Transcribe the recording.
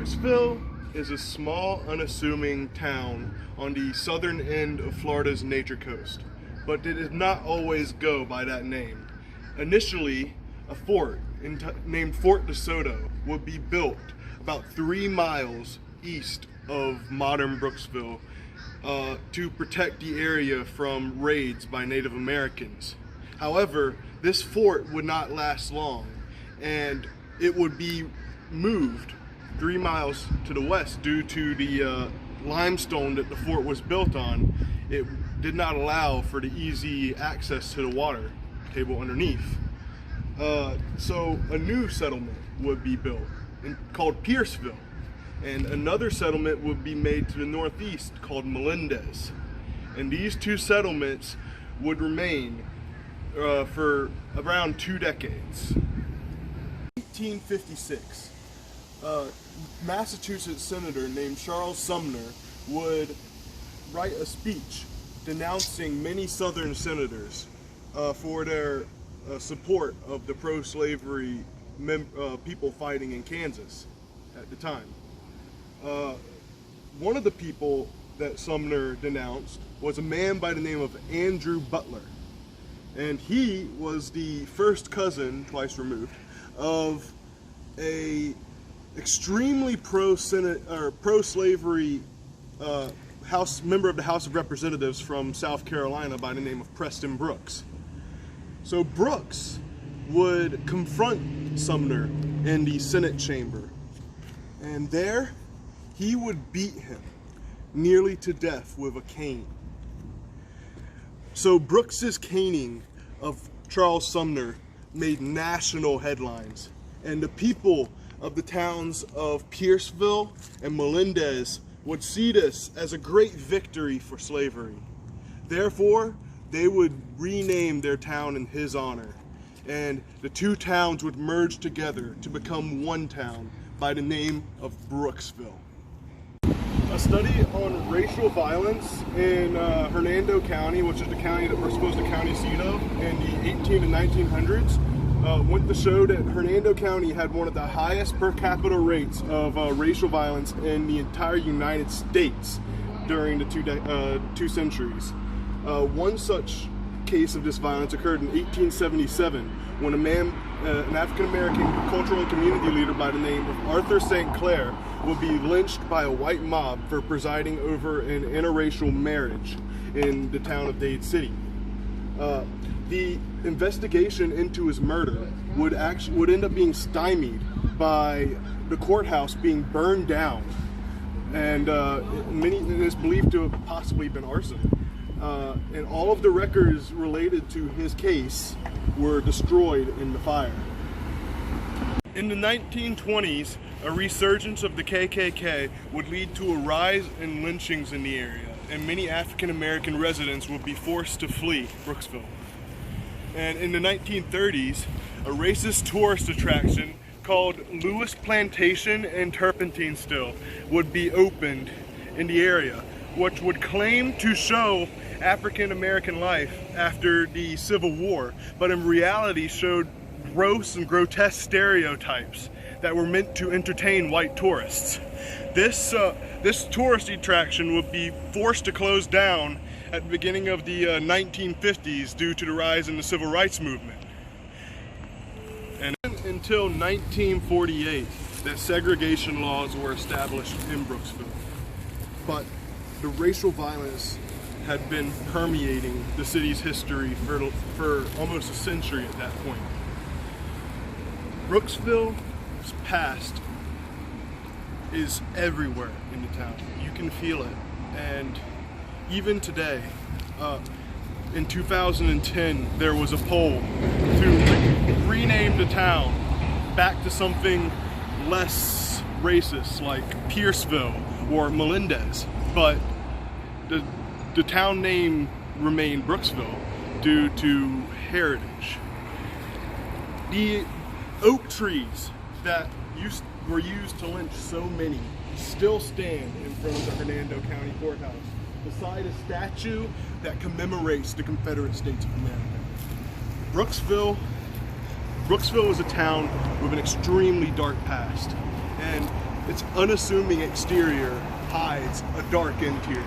Brooksville is a small, unassuming town on the southern end of Florida's nature coast, but it did not always go by that name. Initially, a fort named Fort DeSoto would be built about 3 miles east of modern Brooksville to protect the area from raids by Native Americans. However, this fort would not last long, and it would be moved 3 miles to the west due to the limestone that the fort was built on. It did not allow for the easy access to the water table underneath. So a new settlement would be built called Pierceville, and another settlement would be made to the northeast called Melendez. And these two settlements would remain for around 2 decades. 1856, Massachusetts senator named Charles Sumner would write a speech denouncing many southern senators for their support of the pro-slavery people fighting in Kansas at the time. One of the people that Sumner denounced was a man by the name of Andrew Butler, and he was the first cousin, twice removed, of a extremely pro-slavery member of the House of Representatives from South Carolina by the name of Preston Brooks. So Brooks would confront Sumner in the Senate chamber, and there he would beat him nearly to death with a cane. So Brooks's caning of Charles Sumner made national headlines, and the people of the towns of Pierceville and Melendez would see this as a great victory for slavery. Therefore, they would rename their town in his honor, and the two towns would merge together to become one town by the name of Brooksville. A study on racial violence in Hernando County, which is the county that we're supposed to county seat of, in the 18 and 1900s, went to show that Hernando County had one of the highest per capita rates of racial violence in the entire United States during the two centuries. One such case of this violence occurred in 1877 when a man, an African-American cultural and community leader by the name of Arthur St. Clair, would be lynched by a white mob for presiding over an interracial marriage in the town of Dade City. The investigation into his murder would end up being stymied by the courthouse being burned down, and it is believed to have possibly been arson. And all of the records related to his case were destroyed in the fire. In the 1920s, a resurgence of the KKK would lead to a rise in lynchings in the area, and many African American residents would be forced to flee Brooksville. And in the 1930s, a racist tourist attraction called Lewis Plantation and Turpentine Still would be opened in the area, which would claim to show African American life after the Civil War, but in reality showed gross and grotesque stereotypes that were meant to entertain white tourists. This tourist attraction would be forced to close down at the beginning of the 1950s due to the rise in the civil rights movement. And until 1948 that segregation laws were established in Brooksville. But the racial violence had been permeating the city's history for almost a century at that point. Brooksville's past is everywhere in the town. You can feel it. And even today, in 2010, there was a poll to rename the town back to something less racist, like Pierceville or Melendez. But the town name remained Brooksville due to heritage. The oak trees that were used to lynch so many still stand in front of the Hernando County Courthouse, beside a statue that commemorates the Confederate States of America. Brooksville is a town with an extremely dark past, and Its unassuming exterior hides a dark interior.